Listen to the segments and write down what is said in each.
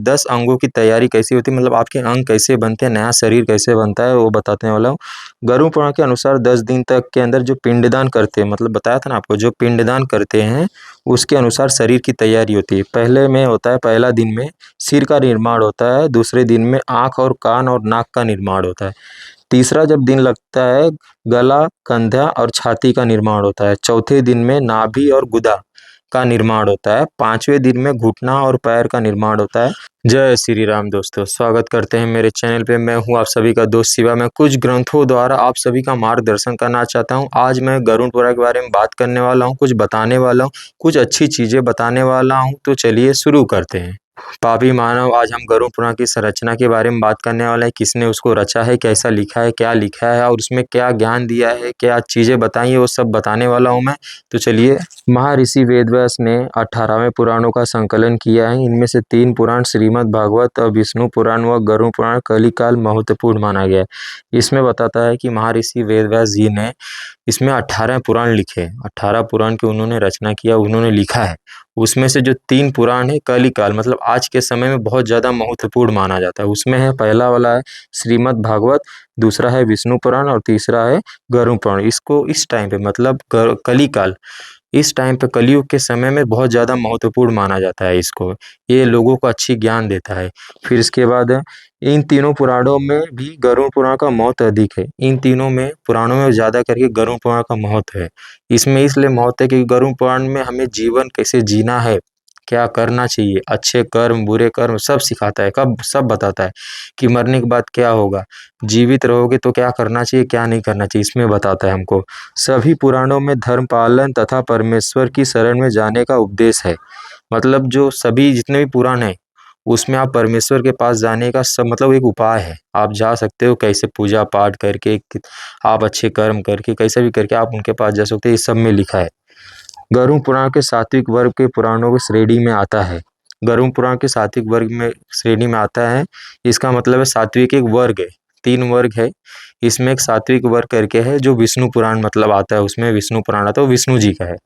10 अंगों की तैयारी कैसी होती है, मतलब आपके अंग कैसे बनते हैं, नया शरीर कैसे बनता है, वो बताने वाला हूँ। गरुड़ पुराण के अनुसार 10 दिन तक के अंदर जो पिंडदान करते हैं, मतलब बताया था ना आपको, जो पिंडदान करते हैं उसके अनुसार शरीर की तैयारी होती है। पहले में होता है, पहला दिन में सिर का निर्माण होता है, दूसरे दिन में आँख और कान और नाक का निर्माण होता है। तीसरा जब दिन लगता है, गला, कंधा और छाती का निर्माण होता है। चौथे दिन में नाभि और गुदा का निर्माण होता है। पांचवें दिन में घुटना और पैर का निर्माण होता है। जय श्री राम दोस्तों, स्वागत करते हैं मेरे चैनल पे। मैं हूं आप सभी का दोस्त शिवा। मैं कुछ ग्रंथों द्वारा आप सभी का मार्गदर्शन करना चाहता हूं। आज मैं गरुड़ पुराण के बारे में बात करने वाला हूं, कुछ बताने वाला हूं, कुछ अच्छी चीज़ें बताने वाला हूं। तो चलिए शुरू करते हैं। पापी मानव, आज हम गरुड़ पुराण की संरचना के बारे में बात करने वाले हैं। किसने उसको रचा है, कैसा लिखा है, क्या लिखा है और उसमें क्या ज्ञान दिया है, क्या चीज़ें बताई है, वो सब बताने वाला हूँ मैं। तो चलिए, महर्षि वेदव्यास ने 18वें पुराणों का संकलन किया है। इनमें से 3 पुराण श्रीमद् भागवत और विष्णु पुराण व गरुड़ पुराण कलिकाल महत्वपूर्ण माना गया है। इसमें बताता है कि महर्षि वेदव्यास जी ने इसमें 18 पुराण लिखे। 18 पुराण की उन्होंने रचना किया, उन्होंने लिखा है। उसमें से जो 3 पुराण है कलिकाल, मतलब आज के समय में बहुत ज़्यादा महत्वपूर्ण माना जाता है। उसमें है, पहला वाला है श्रीमद् भागवत, दूसरा है विष्णु पुराण और तीसरा है गरुड़ पुराण। इसको इस टाइम पे, मतलब कलिकाल, इस टाइम पे कलयुग के समय में बहुत ज़्यादा महत्वपूर्ण माना जाता है इसको। ये लोगों को अच्छी ज्ञान देता है। फिर इसके बाद इन तीनों पुराणों में भी गरुड़ पुराण का महत्व अधिक है। इन तीनों में पुराणों में ज़्यादा करके गरुड़ पुराण का महत्व है। इसमें इसलिए महत्व है कि गरुड़ पुराण में हमें जीवन कैसे जीना है, क्या करना चाहिए, अच्छे कर्म, बुरे कर्म सब सिखाता है। कब सब बताता है कि मरने के बाद क्या होगा, जीवित रहोगे तो क्या करना चाहिए, क्या नहीं करना चाहिए, इसमें बताता है हमको। सभी पुराणों में धर्म पालन तथा परमेश्वर की शरण में जाने का उपदेश है। मतलब जो सभी जितने भी पुराण हैं उसमें आप परमेश्वर के पास जाने का सब, मतलब एक उपाय है। आप जा सकते हो, कैसे पूजा पाठ करके, आप अच्छे कर्म करके, कैसे भी करके आप उनके पास जा सकते हो। इस सब में लिखा है। गरुड़ पुराण के सात्विक वर्ग के पुराणों की श्रेणी में आता है। गरुड़ पुराण के सात्विक वर्ग में श्रेणी में आता है। इसका मतलब है सात्विक एक वर्ग है, 3 वर्ग है। इसमें एक सात्विक वर्ग करके है जो विष्णु पुराण मतलब आता है। उसमें विष्णु पुराण आता है, वो विष्णु जी का है।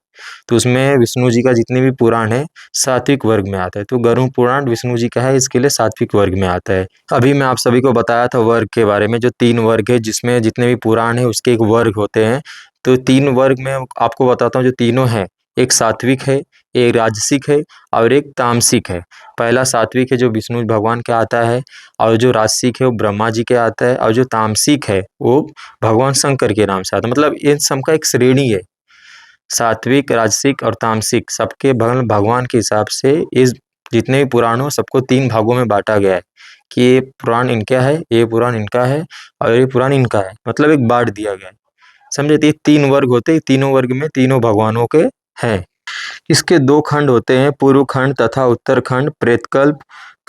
तो उसमें विष्णु जी का जितने भी पुराण है सात्विक वर्ग में आता है। तो गरुड़ पुराण विष्णु जी का है, इसके लिए सात्विक वर्ग में आता है। अभी मैं आप सभी को बताया था वर्ग के बारे में, जो 3 वर्ग है, जिसमें जितने भी पुराण है उसके एक वर्ग होते हैं। तो 3 वर्ग में आपको बताता हूँ जो तीनों हैं। एक सात्विक है, एक राजसिक है और एक तामसिक है। पहला सात्विक है जो विष्णु भगवान के आता है, और जो राजसिक है वो ब्रह्मा जी के आता है, और जो तामसिक है वो भगवान शंकर के नाम से आता है। मतलब इन सब का एक श्रेणी है, सात्विक, राजसिक और तामसिक। सबके भगवान के हिसाब से इस जितने भी पुराण हो सबको 3 भागों में बांटा गया है कि ये पुराण इनका है, ये पुराण इनका है और ये पुराण इनका है। मतलब एक बांट दिया गया है, समझे। तो ये 3 वर्ग होते हैं, तीनों वर्ग में तीनों भगवानों के हैं। इसके 2 खंड होते हैं, पूर्व खंड तथा उत्तर खंड। प्रेतकल्प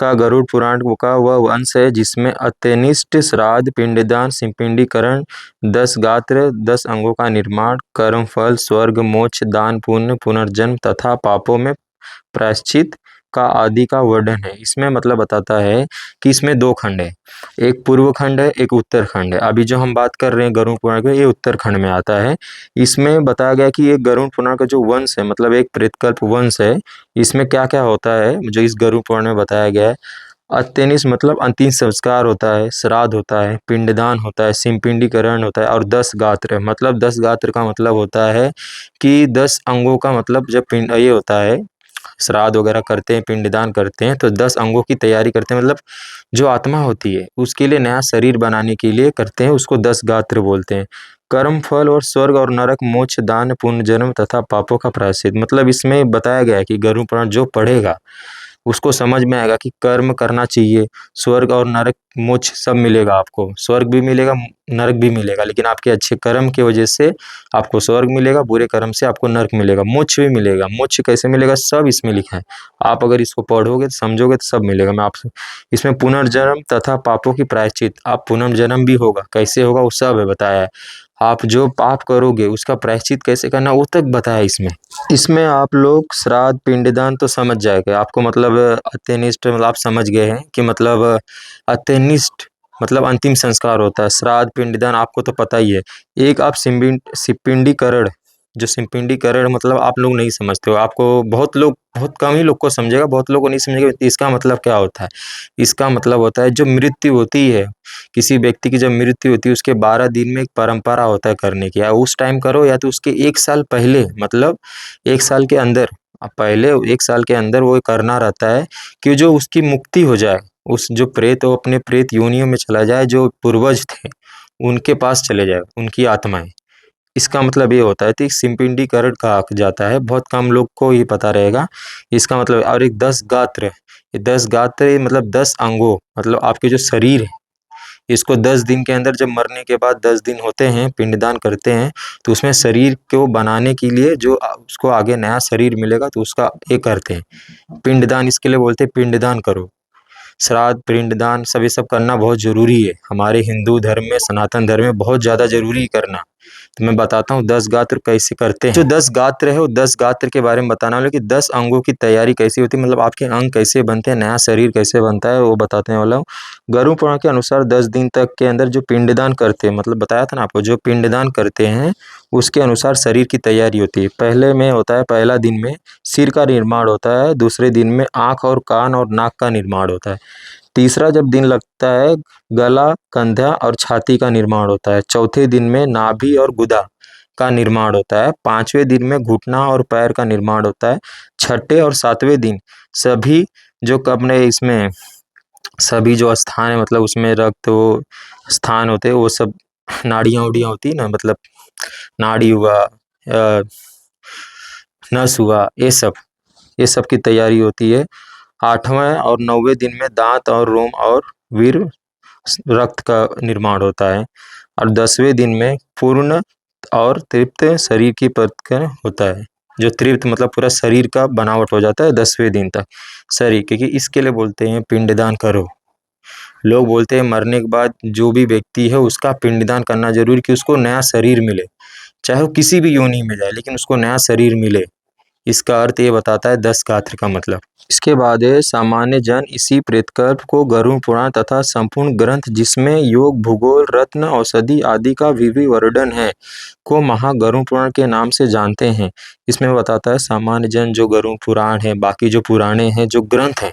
का गरुड़ पुराण का वह वंश है जिसमें अत्यनिष्ट, श्राद्ध, पिंडदान, संपिंडीकरण, 10 गात्र, 10 अंगों का निर्माण, कर्मफल, स्वर्ग, मोक्ष, दान, पुण्य, पुनर्जन्म तथा पापों में प्रायश्चित का आदि का वर्णन है। इसमें मतलब बताता है कि इसमें 2 खंड है, एक पूर्व खंड है, एक उत्तर खंड है। अभी जो हम बात कर रहे हैं गरुड़ पुराण के, ये उत्तर खंड में आता है। इसमें बताया गया कि ये गरुड़ पुराण का जो वंश है, मतलब एक प्रेतकल्प वंश है। इसमें क्या क्या होता है जो इस गरुड़ पुराण में बताया गया है। अत्यनिष्ट मतलब अंतिम संस्कार होता है, श्राद्ध होता है, पिंडदान होता है, संपिंडीकरण होता है और 10 गात्र। मतलब 10 गात्र का मतलब होता है कि 10 अंगों का, मतलब जब पिंड ये होता है, श्राद्ध वगैरह करते हैं, पिंडदान करते हैं, तो 10 अंगों की तैयारी करते हैं। मतलब जो आत्मा होती है उसके लिए नया शरीर बनाने के लिए करते हैं, उसको 10 गात्र बोलते हैं। कर्म फल और स्वर्ग और नरक, मोक्ष, दान, पुण्य, जन्म तथा पापों का प्रायश्चित। मतलब इसमें बताया गया है कि गरुड़ पुराण जो पढ़ेगा उसको समझ में आएगा कि कर्म करना चाहिए, स्वर्ग और नरक, मोक्ष सब मिलेगा आपको। स्वर्ग भी मिलेगा, नरक भी मिलेगा, लेकिन आपके अच्छे कर्म की वजह से आपको स्वर्ग मिलेगा, बुरे कर्म से आपको नरक मिलेगा। मोक्ष भी मिलेगा। मोक्ष कैसे मिलेगा, सब इसमें लिखा है। आप अगर इसको पढ़ोगे समझोगे तो सब मिलेगा। मैं आपसे इसमें पुनर्जन्म तथा पापों की प्रायश्चित, आप पुनर्जन्म भी होगा, कैसे होगा वो सब है बताया है। आप जो पाप करोगे उसका प्रायश्चित कैसे करना वो तक बताया इसमें। इसमें आप लोग श्राद्ध, पिंडदान तो समझ जाएंगे आपको, मतलब अत्यनिष्ट मतलब आप समझ गए हैं कि मतलब अत्यनिष्ट मतलब अंतिम संस्कार होता है। श्राद्ध, पिंडदान आपको तो पता ही है। एक आप सिंपिंडीकरण, जो सिंपिंडीकरण मतलब आप लोग नहीं समझते हो, आपको बहुत लोग बहुत कम ही लोग को समझेगा, बहुत लोग को नहीं समझेगा इसका मतलब क्या होता है। इसका मतलब होता है जो मृत्यु होती है, किसी व्यक्ति की जब मृत्यु होती है उसके 12 दिन में एक परंपरा होता है करने की, या उस टाइम करो या तो उसके 1 साल पहले, मतलब 1 साल के अंदर, पहले 1 साल के अंदर वो करना रहता है कि जो उसकी मुक्ति हो जाए, उस जो प्रेत हो अपने प्रेत योनियों में चला जाए, जो पूर्वज थे, उनके पास चले जाए, उनकी आत्माएँ। इसका मतलब ये होता है कि सिंपिंडीकरण कहा जाता है, बहुत कम लोग को ये पता रहेगा। इसका मतलब और एक 10 गात्र, ये 10 गात्र मतलब 10 अंगों, मतलब आपके जो शरीर है, इसको 10 दिन के अंदर जब मरने के बाद 10 दिन होते हैं, पिंडदान करते हैं, तो उसमें शरीर को बनाने के लिए जो उसको आगे नया शरीर मिलेगा तो उसका ये करते हैं, पिंडदान इसके लिए बोलते हैं पिंडदान करो। श्राद्ध, पिंडदान सब ये सब करना बहुत ज़रूरी है। हमारे हिंदू धर्म में, सनातन धर्म में बहुत ज़्यादा ज़रूरी है करना। तो मैं बताता हूँ 10 गात्र कैसे करते हैं। जो 10 गात्र है वो 10 गात्र के बारे में बताने वाला हूँ कि 10 अंगों की तैयारी कैसी होती है, मतलब आपके अंग कैसे बनते हैं, नया शरीर कैसे बनता है, वो बताने वाला हूँ। गरुड़ पुराण के अनुसार 10 दिन तक के अंदर जो पिंडदान करते हैं, मतलब बताया था ना आपको, जो पिंडदान करते हैं उसके अनुसार शरीर की तैयारी होती है। पहले में होता है, पहला दिन में सिर का निर्माण होता है, दूसरे दिन में आँख और कान और नाक का निर्माण होता है, तीसरा जब दिन लगता है गला, कंधा और छाती का निर्माण होता है, चौथे दिन में नाभि और गुदा का निर्माण होता है, पांचवें दिन में घुटना और पैर का निर्माण होता है, छठे और सातवें दिन सभी जो अपने इसमें सभी जो स्थान है, मतलब उसमें रक्त वो स्थान होते हैं, वो सब नाड़ियाँ उड़ियाँ होती है ना, मतलब नाड़ी हुआ, नस हुआ, ये सब की तैयारी होती है। 8वें और 9वें दिन में दांत और रोम और वीर रक्त का निर्माण होता है, और 10वें दिन में पूर्ण और तृप्त शरीर की पत्कर होता है। जो तृप्त मतलब पूरा शरीर का बनावट हो जाता है 10वें दिन तक शरीर, क्योंकि इसके लिए बोलते हैं पिंडदान करो। लोग बोलते हैं मरने के बाद जो भी व्यक्ति है उसका पिंडदान करना जरूरी, कि उसको नया शरीर मिले, चाहे वो किसी भी योनि में जाए लेकिन उसको नया शरीर मिले। इसका अर्थ ये बताता है 10 गात्र का मतलब। इसके बाद है सामान्य जन इसी प्रेतकल्प को गरुड़ पुराण तथा संपूर्ण ग्रंथ जिसमें योग, भूगोल, रत्न, औषधि आदि का विवि वर्णन है को महागरुड़ पुराण के नाम से जानते हैं। इसमें बताता है सामान्य जन जो गरुड़ पुराण है, बाकी जो पुराने हैं, जो ग्रंथ हैं,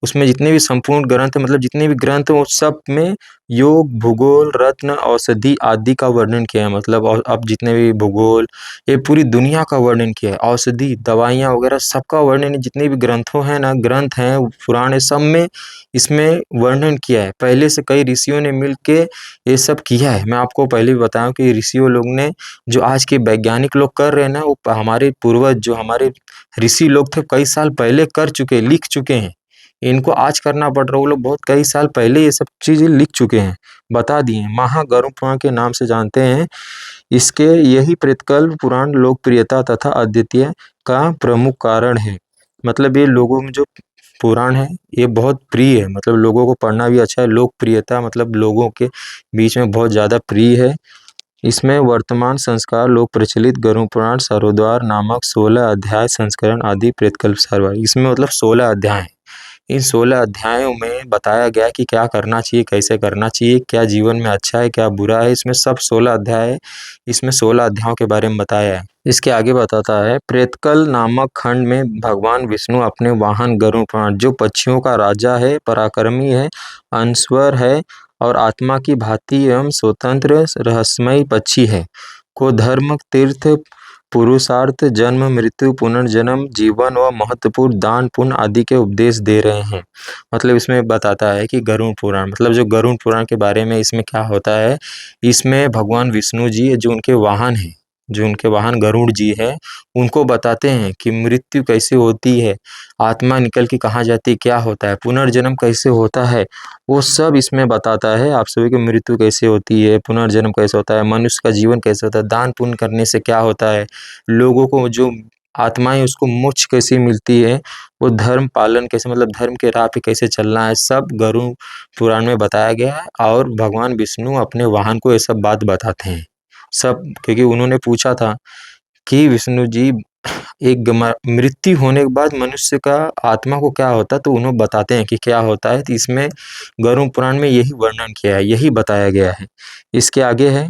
उसमें जितने भी संपूर्ण ग्रंथ मतलब जितने भी ग्रंथ हैं वो सब में योग, भूगोल, रत्न, औषधि आदि का वर्णन किया है, मतलब और अब जितने भी भूगोल, ये पूरी दुनिया का वर्णन किया है, औषधि, दवाइयाँ वगैरह सबका वर्णन, जितने भी ग्रंथों हैं ना, ग्रंथ हैं पुराण सब में इसमें वर्णन किया है। पहले से कई ऋषियों ने मिल के ये सब किया है। मैं आपको पहले भी बताया कि ऋषियों लोग ने, जो आज के वैज्ञानिक लोग कर रहे हैं ना, वो हमारे पूर्वज जो हमारे ऋषि लोग थे कई साल पहले कर चुके, लिख चुके हैं। इनको आज करना पड़ रहा है, वो लोग बहुत कई साल पहले ये सब चीज़ें लिख चुके हैं, बता दिए हैं। महागरुड़ पुराण के नाम से जानते हैं। इसके यही प्रेतकल्प पुराण लोकप्रियता तथा अद्वितीय का प्रमुख कारण है। मतलब ये लोगों में जो पुराण है ये बहुत प्रिय है, मतलब लोगों को पढ़ना भी अच्छा है। लोकप्रियता मतलब लोगों के बीच में बहुत ज़्यादा प्रिय है। इसमें वर्तमान संस्कार लोक प्रचलित गरुड़ पुराण सर्वद्वार नामक 16 अध्याय संस्करण आदि प्रेतकल्प सर्वर, इसमें मतलब 16 अध्याय हैं। इन 16 अध्यायों में बताया गया है कि क्या करना चाहिए, कैसे करना चाहिए, क्या जीवन में अच्छा है, क्या बुरा है। इसमें सब 16 अध्याय है, इसमें 16 अध्यायों के बारे में बताया है। इसके आगे बताता है प्रेतकल नामक खंड में भगवान विष्णु अपने वाहन गरुड़ पुराण, जो पक्षियों का राजा है, पराक्रमी है, अनश्वर है और आत्मा की भांति एवं स्वतंत्र रहस्यमय पक्षी है, को धर्म, तीर्थ, पुरुषार्थ, जन्म, मृत्यु, पुनर्जन्म, जीवन व महत्वपूर्ण दान, पुण्य आदि के उपदेश दे रहे हैं। मतलब इसमें बताता है कि गरुड़ पुराण, मतलब जो गरुड़ पुराण के बारे में इसमें क्या होता है, इसमें भगवान विष्णु जी जो उनके वाहन हैं, जो उनके वाहन गरुड़ जी है, उनको बताते हैं कि मृत्यु कैसे होती है, आत्मा निकल के कहाँ जाती है, क्या होता है, पुनर्जन्म कैसे होता है, वो सब इसमें बताता है। आप सभी की मृत्यु कैसे होती है, पुनर्जन्म कैसे होता है, मनुष्य का जीवन कैसे होता है, दान पुण्य करने से क्या होता है, लोगों को जो आत्माएं उसको मोक्ष कैसे मिलती है, वो धर्म पालन कैसे, मतलब धर्म के राह पे कैसे चलना है, सब गरुड़ पुराण में बताया गया है। और भगवान विष्णु अपने वाहन को ये सब बात बताते हैं सब, क्योंकि उन्होंने पूछा था कि विष्णु जी एक मृत्यु होने के बाद मनुष्य का आत्मा को क्या होता है, तो उन्होंने बताते हैं कि क्या होता है। तो इसमें गरुड़ पुराण में यही वर्णन किया है, यही बताया गया है। इसके आगे है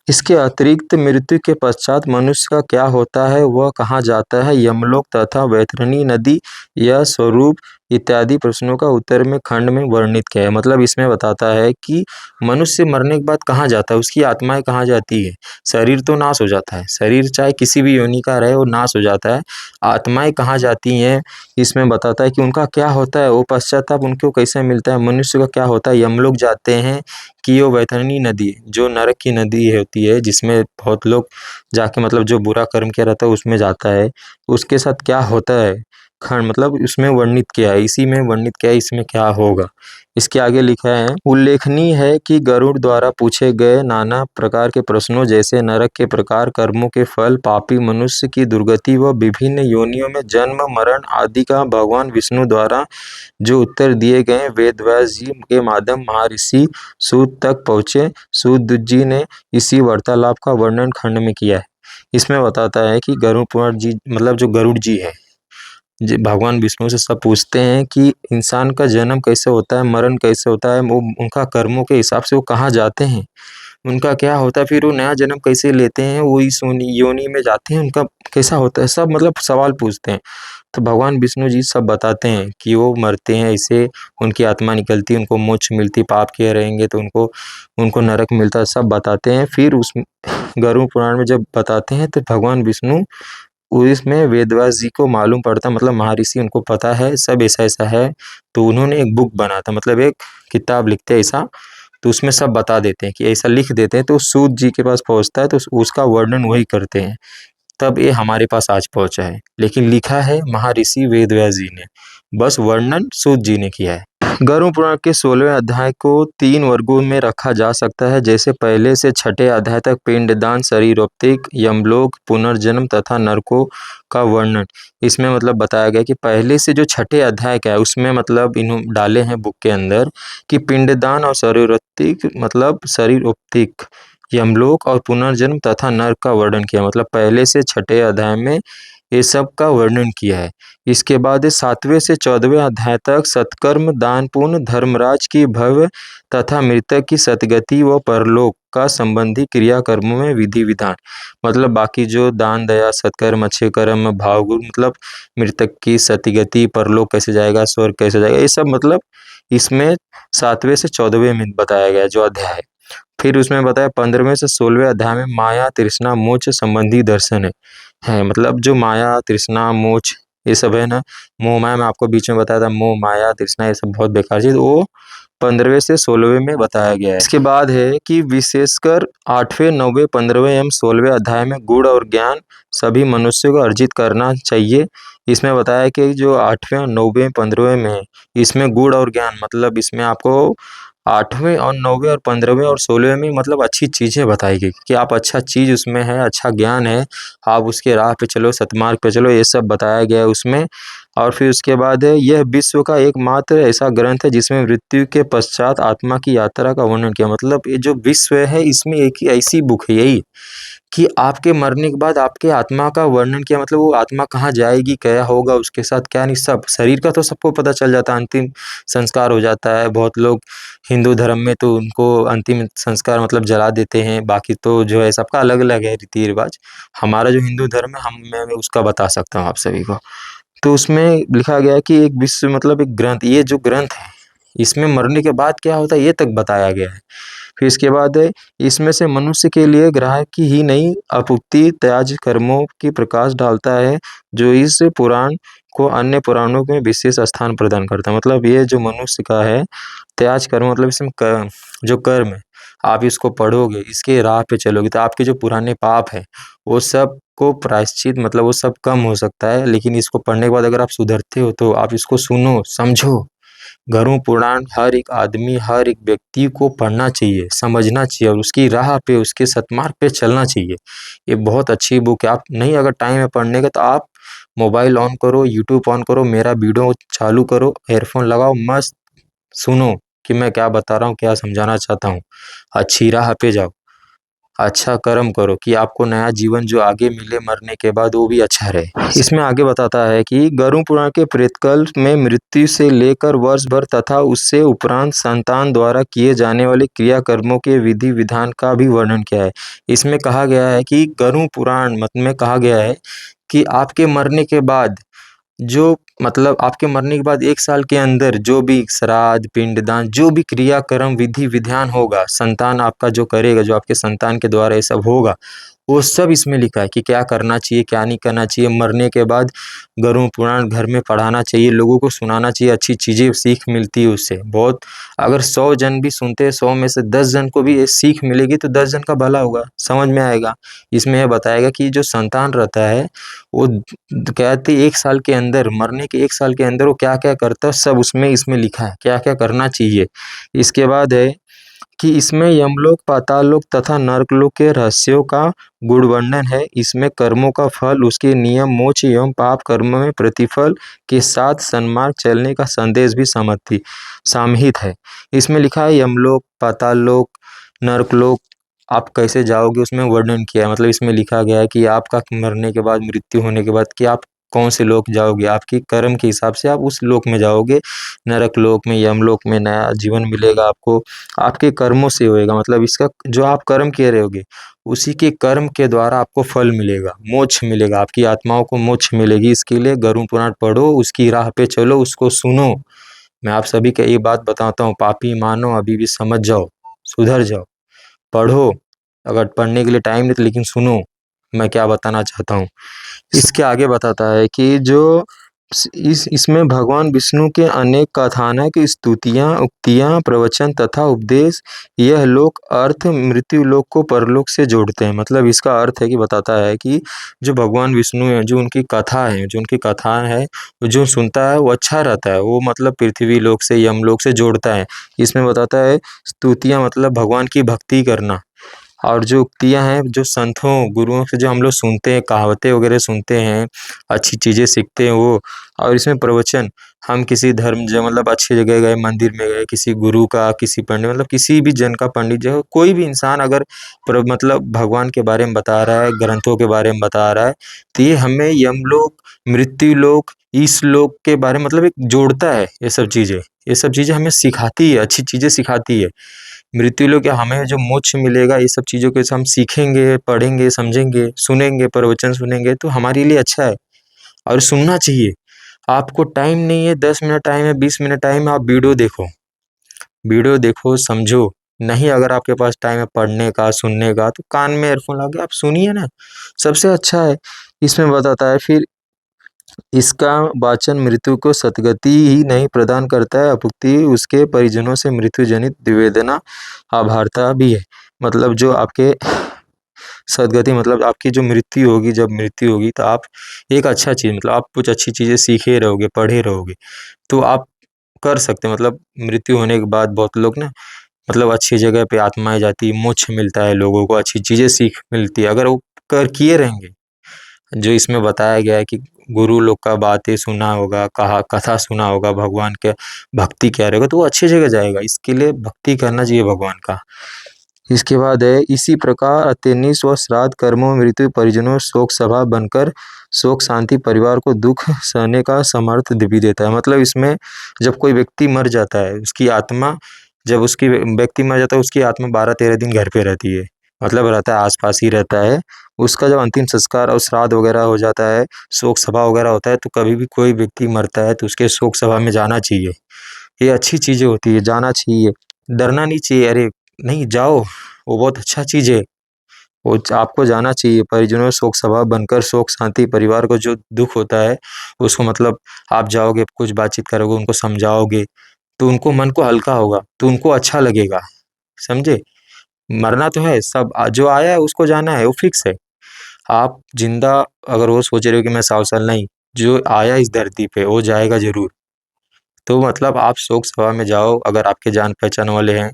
इसके अतिरिक्त मृत्यु के पश्चात मनुष्य का क्या होता है, वह कहाँ जाता है, यमलोक तथा वैतरणी नदी या स्वरूप इत्यादि प्रश्नों का उत्तर में खंड में वर्णित किया है। मतलब इसमें बताता है कि मनुष्य मरने के बाद कहाँ जाता है, उसकी आत्माएं कहाँ जाती है। शरीर तो नाश हो जाता है, शरीर चाहे किसी भी योनि का रहे वो नाश हो जाता है, आत्माएं कहाँ जाती हैं इसमें बताता है कि उनका क्या होता है, वो पश्चाताप उनको कैसे मिलता है। मनुष्य का क्या होता है, यमलोक जाते हैं कि वो वैतरणी नदी जो नरक की नदी होती है, जिसमें बहुत लोग जाके मतलब जो बुरा कर्म किया रहता है उसमें जाता है, उसके साथ क्या होता है खंड मतलब उसमें वर्णित किया है, इसी में वर्णित किया है इसमें क्या होगा। इसके आगे लिखा है, उल्लेखनीय है कि गरुड़ द्वारा पूछे गए नाना प्रकार के प्रश्नों जैसे नरक के प्रकार, कर्मों के फल, पापी मनुष्य की दुर्गति व विभिन्न योनियों में जन्म मरण आदि का भगवान विष्णु द्वारा जो उत्तर दिए गए वेदव्यास जी के माध्यम महर्षि सूत तक पहुँचे। सूत जी ने इसी वार्तालाप का वर्णन खंड में किया है। इसमें बताता है कि गरुड़ पुराण जी मतलब जो गरुड़ जी है भगवान विष्णु से सब पूछते हैं कि इंसान का जन्म कैसे होता है, मरण कैसे होता है, वो उनका कर्मों के हिसाब से वो कहाँ जाते हैं, उनका क्या होता है, फिर वो नया जन्म कैसे लेते हैं, वो इस योनि में जाते हैं, उनका कैसा होता है, सब मतलब सवाल पूछते हैं। तो भगवान विष्णु जी सब बताते हैं कि वो मरते हैं ऐसे, उनकी आत्मा निकलती है, उनको मोक्ष मिलती, पाप किए रहेंगे तो उनको उनको नरक मिलता है, सब बताते हैं। फिर उस गरुड़ पुराण में जब बताते हैं तो भगवान विष्णु इसमें वेदव्यास जी को मालूम पड़ता मतलब महर्षि उनको पता है सब ऐसा ऐसा है, तो उन्होंने एक बुक बना था मतलब एक किताब लिखते हैं ऐसा, तो उसमें सब बता देते हैं कि ऐसा लिख देते हैं, तो सूत जी के पास पहुंचता है तो उसका वर्णन वही करते हैं, तब ये हमारे पास आज पहुंचा है। लेकिन लिखा है महर्षि वेदव्यास जी ने, बस वर्णन सूत जी ने किया है। गरुड़ पुराण के 16वें अध्याय को 3 वर्गों में रखा जा सकता है, जैसे पहले से छठे अध्याय तक पिंडदान, शरीरोक्तिक, यमलोक, पुनर्जन्म तथा नरकों का वर्णन। इसमें मतलब बताया गया कि पहले से जो छठे अध्याय का है उसमें मतलब इन्हों डाले हैं बुक के अंदर कि पिंडदान और शरीरोक्तिक मतलब शरीरोक्तिक, यमलोक और पुनर्जन्म तथा नरक का वर्णन किया। मतलब पहले से छठे अध्याय में ये सब का वर्णन किया है। इसके बाद 7वें से 14वें अध्याय तक सत्कर्म, दान, पुण्य, धर्मराज की भव्य तथा मृतक की सतगति व परलोक का संबंधी क्रियाकर्मों में विधि विधान। मतलब बाकी जो दान दया सत्कर्म अच्छे कर्म भावगुण मतलब मृतक की सतगति परलोक कैसे जाएगा स्वर्ग कैसे जाएगा ये सब मतलब इसमें 7वें से 14वें में बताया गया जो अध्याय है। फिर उसमें बताया 15वें से 16वें अध्याय में माया तृष्णा मोक्ष संबंधी दर्शन है मतलब जो माया तृष्णा मोक्ष ये सब है ना, मोह माया मैं आपको बीच में बताया था, मोह माया तृष्णा ये सब बहुत बेकार चीज, वो 15वें से 16वें में बताया गया है। इसके बाद है कि विशेषकर 8वें 9वें 15वें एवं 16वें अध्याय में गुण और ज्ञान सभी मनुष्यों को अर्जित करना चाहिए। इसमें बताया कि जो 8वें और 9वें 15वें में इसमें गुण और ज्ञान मतलब इसमें आपको 8वें और 9वें और 15वें और 16वें में मतलब अच्छी चीज़ें बताई गई कि आप अच्छा चीज़ उसमें है, अच्छा ज्ञान है, आप उसके राह पे चलो, सतमार्ग पे चलो, ये सब बताया गया है उसमें। और फिर उसके बाद है यह विश्व का एकमात्र ऐसा ग्रंथ है जिसमें मृत्यु के पश्चात आत्मा की यात्रा का वर्णन किया। मतलब ये जो विश्व है इसमें एक ही ऐसी बुक है यही कि आपके मरने के बाद आपके आत्मा का वर्णन किया, मतलब वो आत्मा कहाँ जाएगी, क्या होगा उसके साथ, क्या नहीं, सब शरीर का तो सबको पता चल जाता है, अंतिम संस्कार हो जाता है। बहुत लोग हिंदू धर्म में तो उनको अंतिम संस्कार मतलब जला देते हैं, बाकी तो जो है सबका अलग अलग है रीति रिवाज। हमारा जो हिंदू धर्म है मैं उसका बता सकता हूँ आप सभी को। तो उसमें लिखा गया है कि एक विश्व मतलब एक ग्रंथ, ये जो ग्रंथ है इसमें मरने के बाद क्या होता है ये तक बताया गया है। फिर इसके बाद है इसमें से मनुष्य के लिए ग्रह की ही नहीं अपुक्ति त्याज कर्मों की प्रकाश डालता है जो इस पुराण को अन्य पुराणों में विशेष स्थान प्रदान करता है। मतलब ये जो मनुष्य का है त्याज कर्म मतलब इसमें जो कर्म है आप इसको पढ़ोगे इसके राह पे चलोगे तो आपके जो पुराने पाप है वो सब को प्रायश्चित मतलब वो सब कम हो सकता है। लेकिन इसको पढ़ने के बाद अगर आप सुधरते हो तो आप इसको सुनो समझो। गरुड़ पुराण हर एक आदमी हर एक व्यक्ति को पढ़ना चाहिए, समझना चाहिए और उसकी राह पे उसके सतमार्ग पे चलना चाहिए। ये बहुत अच्छी बुक है। आप नहीं अगर टाइम है पढ़ने का तो आप मोबाइल ऑन करो, यूट्यूब ऑन करो, मेरा वीडियो चालू करो, एयरफोन लगाओ, मस्त सुनो कि मैं क्या बता रहा हूँ, क्या समझाना चाहता हूँ, अच्छी राह पे जाओ। अच्छा कर्म करो कि आपको नया जीवन जो आगे मिले मरने के बाद वो भी अच्छा रहे। इसमें आगे बताता है कि गरुड़ पुराण के प्रेतकल्प में मृत्यु से लेकर वर्ष भर तथा उससे उपरांत संतान द्वारा किए जाने वाले क्रियाकर्मों के विधि विधान का भी वर्णन किया है। इसमें कहा गया है कि गरुड़ पुराण मत में कहा गया है कि आपके मरने के बाद जो मतलब आपके मरने के बाद 1 साल के अंदर जो भी श्राद्ध, पिंडदान, जो भी क्रियाक्रम, विधि-विधान होगा, संतान आपका जो करेगा, जो आपके संतान के द्वारा ये सब होगा, वो सब इसमें लिखा है कि क्या करना चाहिए, क्या नहीं करना चाहिए। मरने के बाद गरुड़ पुराण घर में पढ़ाना चाहिए, लोगों को सुनाना चाहिए, अच्छी चीज़ें सीख मिलती है उससे बहुत। अगर 100 जन भी सुनते हैं, 100 में से 10 जन को भी ये सीख मिलेगी तो 10 जन का भला होगा, समझ में आएगा। इसमें यह बताएगा कि जो संतान रहता है वो कहते 1 साल के अंदर मरने के 1 साल के अंदर वो क्या-क्या करता है सब उसमें इसमें लिखा है, क्या-क्या करना चाहिए। इसके बाद है कि इसमें यमलोक, पाताललोक तथा नरकलोक के रहस्यों का गुण वर्णन है। इसमें कर्मों का फल, उसके नियम, मोक्ष एवं पाप कर्म में प्रतिफल के साथ सन्मार्ग चलने का संदेश भी समाहित है। इसमें लिखा है यमलोक, पाताललोक, नरकलोक आप कैसे जाओगे उसमें वर्णन किया है। मतलब इसमें लिखा गया है कि आपका मरने के बाद, मृत्यु होने के बाद कि आप कौन से लोक जाओगे, आपके कर्म के हिसाब से आप उस लोक में जाओगे। नरक लोक में, यमलोक में नया जीवन मिलेगा आपको, आपके कर्मों से होएगा। मतलब इसका जो आप कर्म किए रहोगे, उसी के कर्म के द्वारा आपको फल मिलेगा, मोक्ष मिलेगा, आपकी आत्माओं को मोक्ष मिलेगी। इसके लिए गरुड़ पुराण पढ़ो, उसकी राह पे चलो, उसको सुनो। मैं आप सभी को एक बात बताता हूँ, पापी मानो अभी भी समझ जाओ, सुधर जाओ, पढ़ो। अगर पढ़ने के लिए टाइम नहीं तो लेकिन सुनो, मैं क्या बताना चाहता हूँ। इसके आगे बताता है कि जो इसमें भगवान विष्णु के अनेक कथानक, स्तुतियाँ, उक्तियाँ, प्रवचन तथा उपदेश यह लोक अर्थ मृत्यु लोक को परलोक से जोड़ते हैं। मतलब इसका अर्थ है कि बताता है कि जो भगवान विष्णु है, जो उनकी कथा है, जो उनकी कथा है, जो सुनता है वो अच्छा रहता है। वो मतलब पृथ्वी लोक से, यमलोक से जोड़ता है। इसमें बताता है स्तुतियाँ मतलब भगवान की भक्ति करना, और जो उक्तियाँ हैं, जो संतों, गुरुओं से जो हम लोग सुनते हैं, कहावतें वगैरह सुनते हैं, अच्छी चीज़ें सीखते हैं वो। और इसमें प्रवचन, हम किसी धर्म ज मतलब अच्छी जगह गए, मंदिर में गए, किसी गुरु का, किसी पंडित मतलब किसी भी जन का, पंडित जो कोई भी इंसान अगर मतलब भगवान के बारे में बता रहा है, ग्रंथों के बारे में बता रहा है, तो ये हमें यमलोक, मृत्युलोक, इस लोक के बारे में मतलब एक जोड़ता है ये सब चीज़ें। ये सब चीज़ें हमें सिखाती है, अच्छी चीज़ें सिखाती है। मृत्यु लोक हमें जो मोक्ष मिलेगा, ये सब चीज़ों को हम सीखेंगे, पढ़ेंगे, समझेंगे, सुनेंगे, प्रवचन सुनेंगे तो हमारे लिए अच्छा है और सुनना चाहिए। आपको टाइम नहीं है, 10 मिनट टाइम है, 20 मिनट टाइम है, आप वीडियो देखो, समझो। नहीं अगर आपके पास टाइम है पढ़ने का, सुनने का, तो कान में ईयरफ़ोन लगा के आप सुनिए ना, सबसे अच्छा है। इसमें बताता है फिर इसका वाचन मृत्यु को सद्गति ही नहीं प्रदान करता है, अपितु उसके परिजनों से मृत्यु जनित वेदना आभारता भी है। मतलब जो आपके सद्गति मतलब आपकी जो मृत्यु होगी, जब मृत्यु होगी तो आप एक अच्छा चीज़ मतलब आप कुछ अच्छी चीज़ें सीखे रहोगे, पढ़े रहोगे, तो आप कर सकते हैं। मतलब मृत्यु होने के बाद बहुत लोग ना मतलब अच्छी जगह पे आत्माएँ जाती है, मोक्ष मिलता है लोगों को, अच्छी चीज़ें सीख मिलती है। अगर वो कर किए रहेंगे, जो इसमें बताया गया है कि गुरु लोग का बातें सुना होगा, कहा कथा सुना होगा, भगवान के भक्ति किया रहेगा, तो वो अच्छी जगह जाएगा। इसके लिए भक्ति करना चाहिए भगवान का। इसके बाद है इसी प्रकार अत्यनिष्ठ व श्राद्ध कर्मों में मृत्यु परिजनों शोक सभा बनकर शोक शांति परिवार को दुख सहने का समर्थ भी देता है। मतलब इसमें जब कोई व्यक्ति मर जाता है, उसकी आत्मा जब उसकी व्यक्ति मर जाता है, उसकी आत्मा 12-13 दिन घर पे रहती है। मतलब रहता है, आस-पास ही रहता है। उसका जब अंतिम संस्कार और श्राद्ध वगैरह हो जाता है, शोक सभा वगैरह होता है, तो कभी भी कोई व्यक्ति मरता है तो उसके शोक सभा में जाना चाहिए। ये अच्छी चीज़ें होती है, जाना चाहिए, डरना नहीं चाहिए। अरे! नहीं जाओ, वो बहुत अच्छा चीज़ है। वो आपको जाना चाहिए, परिजनों शोक सभा बनकर शोक शांति परिवार को जो दुःख होता है, उसको मतलब आप जाओगे, कुछ बातचीत करोगे, उनको समझाओगे, तो उनको मन को हल्का होगा, तो उनको अच्छा लगेगा, समझे? मरना तो है, सब जो आया है उसको जाना है, वो फिक्स है। आप ज़िंदा अगर वो सोच रहे हो कि मैं 100 साल नहीं, जो आया इस धरती पे वो जाएगा ज़रूर। तो मतलब आप शोक सभा में जाओ, अगर आपके जान-पहचान वाले हैं,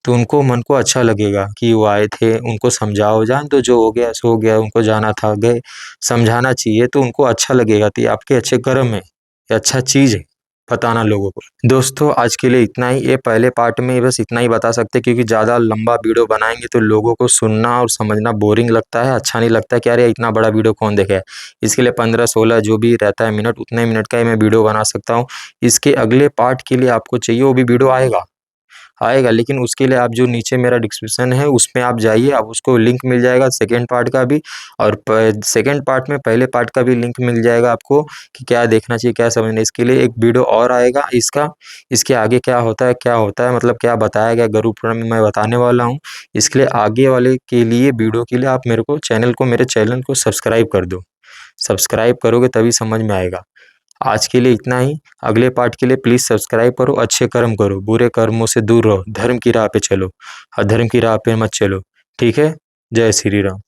तो उनको मन को अच्छा लगेगा कि वो आए थे, उनको समझाओ, जान दो जो हो गया सो हो गया, उनको जाना था गए। समझाना चाहिए तो उनको अच्छा लगेगा, तो ये आपके अच्छे कर्म है, ये अच्छा चीज़ है। बताना लोगों को। दोस्तों आज के लिए इतना ही, ये पहले पार्ट में बस इतना ही बता सकते हैं, क्योंकि ज़्यादा लंबा वीडियो बनाएंगे तो लोगों को सुनना और समझना बोरिंग लगता है, अच्छा नहीं लगता है कि अरे इतना बड़ा वीडियो कौन देखे। इसके लिए 15-16 जो भी रहता है मिनट, उतने मिनट का ही मैं वीडियो बना सकता हूँ। इसके अगले पार्ट के लिए आपको चाहिए वो भी वीडियो आएगा, लेकिन उसके लिए आप जो नीचे मेरा डिस्क्रिप्शन है उसमें आप जाइए, आप उसको लिंक मिल जाएगा सेकंड पार्ट का भी, और सेकंड पार्ट में पहले पार्ट का भी लिंक मिल जाएगा आपको कि क्या देखना चाहिए, क्या समझना। इसके लिए एक वीडियो और आएगा इसका, इसके आगे क्या होता है मतलब क्या बताया गया गरुड़ पुराण में, मैं बताने वाला हूँ। इसके लिए आगे वाले के लिए वीडियो के लिए आप मेरे चैनल को सब्सक्राइब कर दो। सब्सक्राइब करोगे तभी समझ में आएगा। आज के लिए इतना ही, अगले पार्ट के लिए प्लीज़ सब्सक्राइब करो, अच्छे कर्म करो, बुरे कर्मों से दूर रहो, धर्म की राह पे चलो, अधर्म की राह पे मत चलो। ठीक है? जय श्री राम।